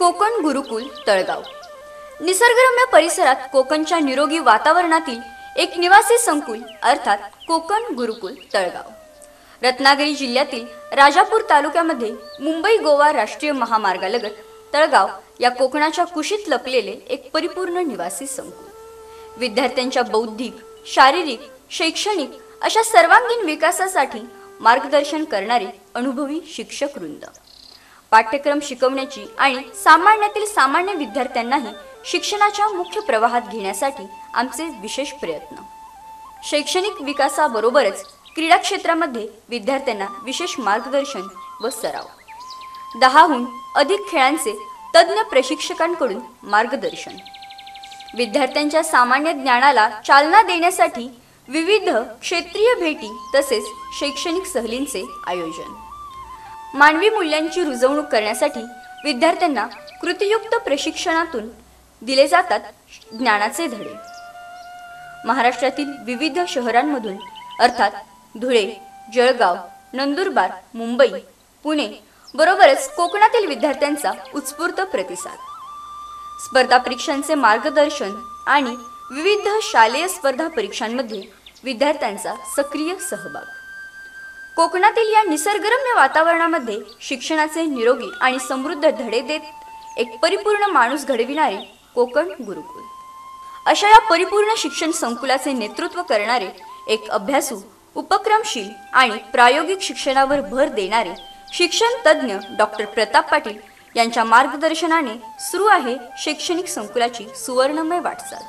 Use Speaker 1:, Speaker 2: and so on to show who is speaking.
Speaker 1: कोकण गुरुकुल तळगाव। निसर्गरम्य परिसरात कोकणच्या निरोगी वातावरणातील एक निवासी संकुल अर्थात कोकण गुरुकुल तळगाव। रत्नागिरी जिल्ह्यातील राजापूर तालुक्यामध्ये मुंबई गोवा राष्ट्रीय महामार्गालगत तळगाव या कोकणाच्या कुशीत लपलेले एक परिपूर्ण निवासी संकुल। विद्यार्थ्यांच्या बौद्धिक, शारीरिक, शैक्षणिक अशा सर्वांगीण विकासासाठी मार्गदर्शन करणारे अनुभवी शिक्षक वृंद, पाठ्यक्रम शिकवण्याची आणि सामान्यातील सामान्य विद्यार्थ्यांनाही शिक्षणाच्या मुख्य प्रवाहात घेण्यासाठी आमचे विशेष प्रयत्न। शैक्षणिक विकासाबरोबरच क्रीडा क्षेत्रामध्ये विद्यार्थ्यांना विशेष मार्गदर्शन व सराव, 10हून अधिक खेळांचे तज्ञ प्रशिक्षकांकडून मार्गदर्शन, विद्यार्थ्यांच्या सामान्य ज्ञानाला चालना देण्यासाठी विविध क्षेत्रीय भेटी तसेच शैक्षणिक सहलींचे आयोजन, मानवी मूल्यांची रुजवणूक करण्यासाठी विद्यार्थ्यांना कृतीयुक्त प्रशिक्षणातून दिले जातात ज्ञानाचे धडे। महाराष्ट्रातील विविध शहरांमधून अर्थात धुळे, जळगाव, नंदुरबार, मुंबई, पुणे बरोबरच कोकणातील विद्यार्थ्यांचा उत्स्फूर्त प्रतिसाद, स्पर्धा परीक्षांचे मार्गदर्शन आणि विविध शालेय स्पर्धा परीक्षांमध्ये विद्यार्थ्यांचा सक्रिय सहभाग। कोकणातील या निसर्गरम्य वातावरणामध्ये शिक्षणाचे निरोगी आणि समृद्ध धडे देत एक परिपूर्ण माणूस घडविणारे कोकण गुरुकुल। अशा या परिपूर्ण शिक्षण संकुलाचे नेतृत्व करणारे एक अभ्यासू, उपक्रमशील आणि प्रायोगिक शिक्षणावर भर देणारे शिक्षण तज्ञ डॉक्टर प्रताप पाटील यांच्या मार्गदर्शनाने सुरू आहे शैक्षणिक संकुलाची सुवर्णमय वाटचाल।